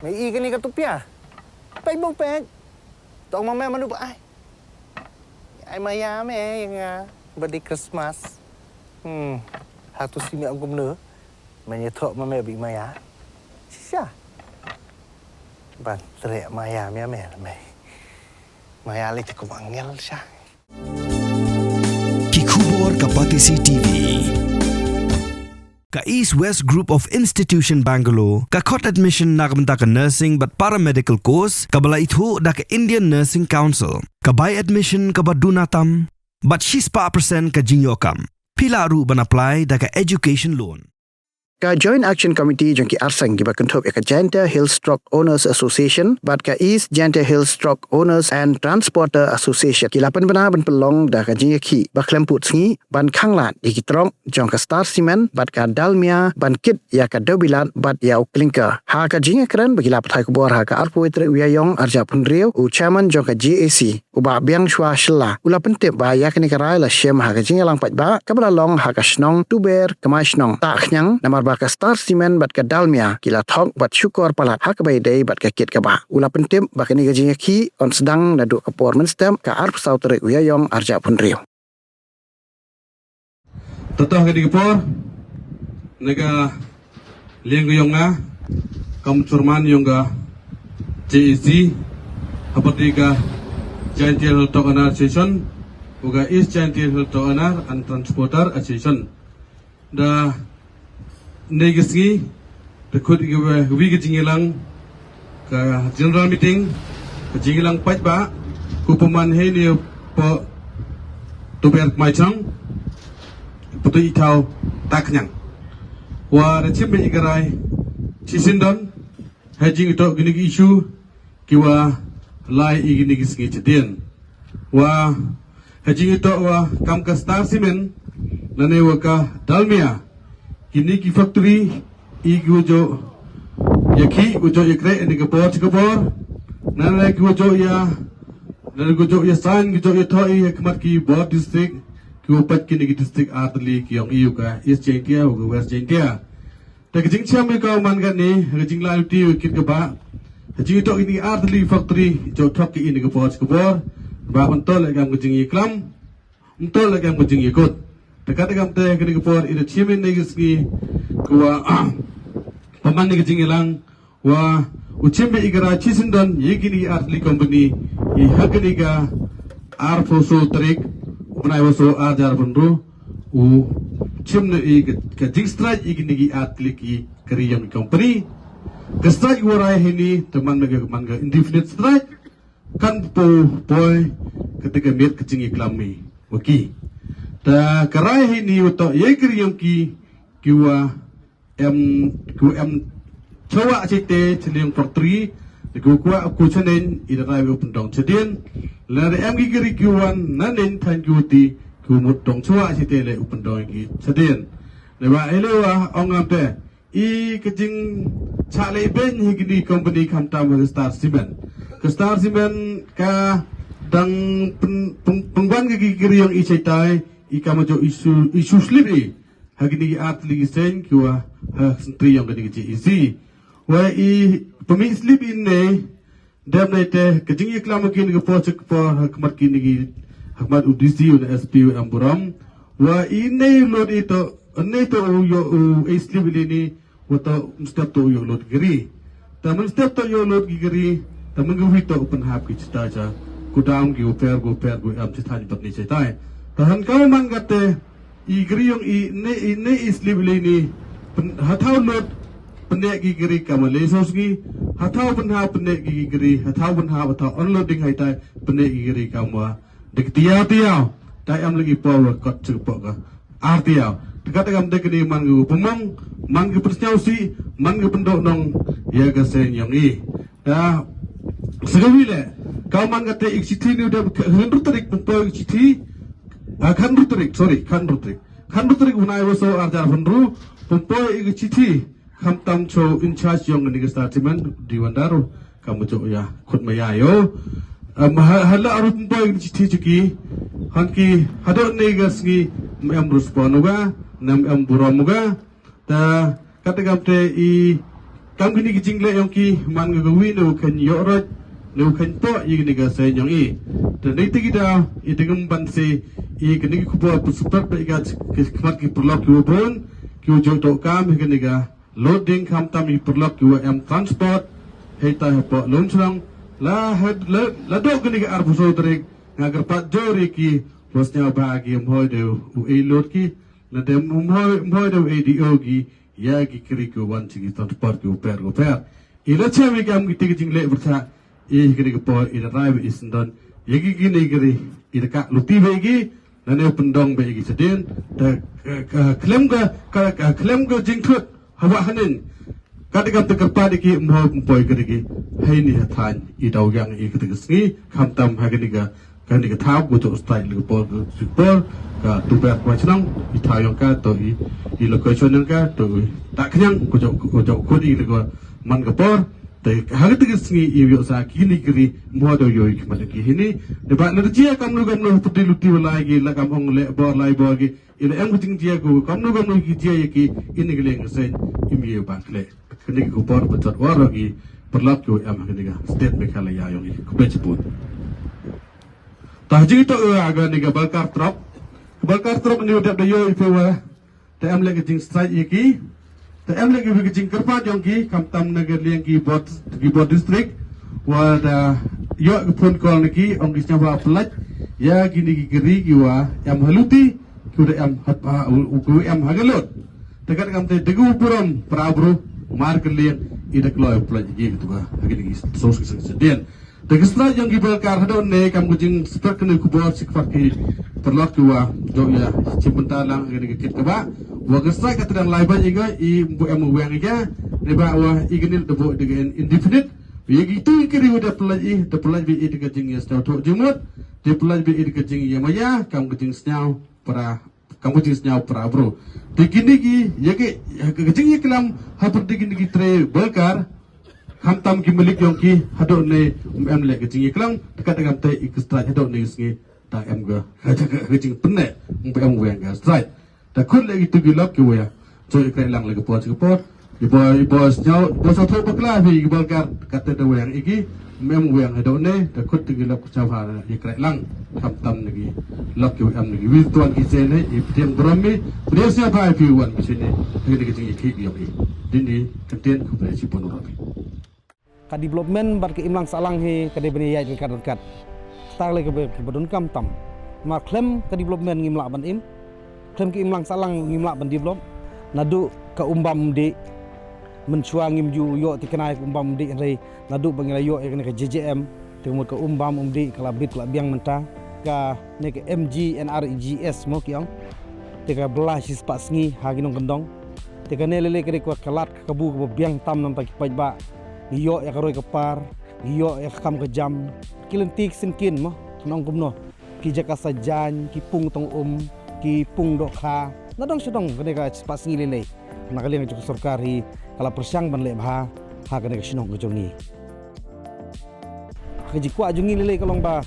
Mày y cái này cái tụp à? Bánh bông bẹt. Tao mà mẹ mà nụ ai? Ai mà ya mẹ yang birthday Christmas. Satu si mẹ ông cũng nữa. Mày nhớ thọ mà mẹ bị maya. Siapa? Ban teriak maya mẹ là mày. Maya lagi cukup angel sah. Kikubor Kapatisi TV. Ka East West Group of Institution Bangalore, ka khot admission na kamta ka nursing but paramedical course, ka bala ithu da ka Indian Nursing Council, ka buy admission ka badunatam, but 6% ka jinyokam. Pila ru ban apply da ka education loan. Ka Joint Action Committee jong ki arsang ki bakantop ka Janta Hill Stroke Owners Association bat ka East Janta Hill Stroke Owners and Transporter Association ki lapan bana ban pelong da ka jing ki baklemput sngi ban khanglat di ki trong jong ka Star Cement bat ka Dalmia ban kit ya ka Dobilat bat ya uklinka ha ka jing kran bagi lap thai ko bor ha ka arpoetre uyayong arja punrio u chairman jong ka GAC uba biang shwa shla ulapan tip ba ya ka ni karai la shem ha ka jing lang pat ba ka bala long ha ka snong tuber kama snong ta khnyang namar ka Star Cement bat ka Dalmia kila thok bat syukur palat hak bay day bat ka kit ka ba ula pentim ba kini gajinya ki on sedang nadu ka performance stem ka arp sautere uyayong arja punrio Tatoh ka digapor naga liang yung nga kamsurman yung ga JEC apati ka Giant Hill Talk Association uga East Giant Hill Talk and Transporter Association da negisgi the could we get jingilang ka general meeting ka jingilang pat ba kupaman he ni po tuber maichang putu itau taknyang wa rachim be igarai chisindon hajing ito ginig issue kiwa lai iginig gisgi chedien wa hajing ito wa kam ka Star Cement nanewa ka Dalmia kini ki factory igujo yaki ujo yakre ni kapor chikapor nana ki ujo ya nana ujo ya san ujo ya thoi hikmat ki board district ki upat ki ni district atli ki yong iu ka East Jaintia u West Jaintia ta ki jingcha me ka man ga ni jing la ti kit ka ba jing to ini atli factory jo thok ki ni kapor chikapor ba mentol gam jing iklam mentol gam jing ikut Tekadagam teh kini kepor ida ciamin negisgi kuwa paman negi jingilang wa ucimbe igara cisindon yegini artli company I hagani ga arfoso trik unai waso arjar bunru u cimne ka jingstraj igini gi artli ki kariyam company kestraj warai hini teman manga indefinite strike kan po boy ketika miet kecing iklami waki ta karai hini uto yegri yang ki kiwa em chawa chite chliang factory ku kwa ku chanen irai we pendong chedien la em gi gri kiwan nanen than ku ti ku mut dong chawa chite le upendong ki chedien le wa elewa ongam te I kejing chale ben higini company khamtam Star Cement ka Star Cement ka dang pengwan gi gri yang I chaitai ika majo isu slipi hagini atli sen kiwa sentri yang gani ji isi wa I pemi slip in ne dam nete kejing iklam kin ke pocek po hakmat kini gi hakmat udisi un SP amburam wa ine lod ito ne to yo slip ini wato step to yo lod giri tamen step to yo lod giri tamen gwi to open hap ki chita cha kudam gi go per go am chita pat ni chaitai tahan kau manggate igri yung ne islibli ni hataw lot pendek gigri kamale sosgi hataw benha pendek gigri hataw benha hataw unloading haitai pendek gigri kamwa diktia tiaw tai am lagi power kot cukup ka artiaw dekat kam dek ni manggu pemang manggu persnyausi manggu pendok nong ya gasen yang I da segawile kau manggate iksiti ni udah hendu tarik pempoy iksiti kan rutrik unai waso arjar hundru pempoy igi cici kamtam cho in charge yang ni Star Cement di Wandaru kamu jo ya khut maya yo hala aru pempoy igi cici cuki hanki hado negasgi am rusponuga nam am buramuga ta kategam te I kam gini ki jingle yong ki man ga wi no kan yorot no kan to yi ni ga se yong i de nei ti da I de gum ban se I gini ku po super pe ga kmat ki perlok ki bon ki jo to kam ki ni ga loading kam tam I perlok ki am transport hei ta po lon chrang la la do gini ga ar bu so trek ngagar pat jori ki posnya ba ki mo de u e load ki na de mo de e di ogi ya ki kiri ko wan chi ki transport ki per ila chemi kam ki ti jingle berta I gini ko po ila drive is done yegi gini giri ila ka luti begi nane pendong begi sedin da klem ga jingkut hawa hanin kadikam te kerpa diki mo poi giri hei ni hathan I dau yang I ketika sngi kam tam ha gini ga thap go to style le po super ka tu ber kwa chnang I thayong ka to I location yang ka to tak knyang ko ko di le ko man ka por te hagit gisngi I sa kini giri mo do yo ki man ki hini de ba le jia kam no putri luti wala gi la kam ong le bor lai bor gi ila em kuting jia ko kam no ki jia ki ini gi leng sen imi ba kle kini ko bor betot waro gi perlak ko am kini ga state me kala ya yo ko be chipun ta ji to aga ni ga balkar trop ni de yo I fewa te am le gi jing strike ki te em lagi bagi jingkar pa jongki kam tam nagar liang ki bot district wa da yo phone call niki ong kisnya ba pelaj ya gini ki geri ki wa em haluti ku da em hat ku em hagalot tekat kam te degu puram prabru mar ke liang ida kloy pelaj gi gitu ka gini ki sos sedien de gisla jong ki bel kar hadon ne kam gujing spek ne ku bot sikfar ki perlok ki wa jo ya cipunta lang gini ki kit ka ba wa gesai ka tadang lai ban iga I bu em weng iga ne ba wa ignil de bo de indefinite ye gitu kiri udah pelaj bi I de jing ya stau to jumut de pelaj bi I de jing ya maya kam jing snau para kam jing snau para bro de gini ki ye ke jing ye kelam ha per de gini ki tre belkar ham tam ki milik yong ki hado ne em le ke jing ye kelam dekat dengan te ikistra hado ne sngi ta em ga ke jing penne em weng ga strike ta kun lagi tu gilap ki waya so ikrai lang lagi pot ibo nyau bo sa thoi bakla bi balkar kata de wayang iki mem wayang ado ne ta kun tu gilap ku chawa ikrai lang kam tam lagi lak ki am lagi wi tuan ki se ne I ptiang bromi presya pa fi wan bi sini ni ki jing ki yo I dini keten ku bre si pon ro ka development bar ke imlang salang he ka de bani ya kat tar le ke badun kam tam ma klem ka development ngimla ban im klem ki imlang salang ngimla ban develop nadu ka umbam de menchua ngim ju yo tikenai umbam de re nadu bangila yo ke JJM tengmo ka umbam umdi kala bit kala biang menta ka ne ke MG NRGS mo kiang teka belah sis pasngi haginong gendong teka ne lele ke ko kalat kabu ko biang tam nam tak pajba yo ya karoi kapar yo ya kam ke jam kilentik sinkin mo nong kumno ki jaka sajan ki pung tong ki pung dok kha nadong sedong kene ka pas ngilele nakaliang jok sarkari kala persyang ban le bha ha kene ka sinong jongi kaji kwa jongi lele kalong ba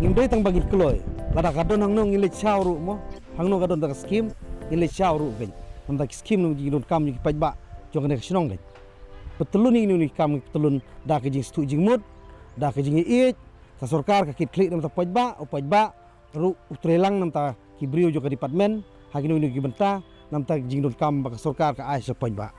ngimbe tang bagi kloy lada kadon hang nong ngile chawru mo hang nong kadon tak skim ngile chawru ben nang skim nong jidon kam ki pajba jong kene ka sinong ben petulun ni kam petulun da ke jing stu jing mut da ke jing i ta sarkar ka kit klik nam ta pajba ru utrelang nam ta ki brio jo ka department hagino ni ki benta nam ta jing don kam ba sarkar ka ai sa pajba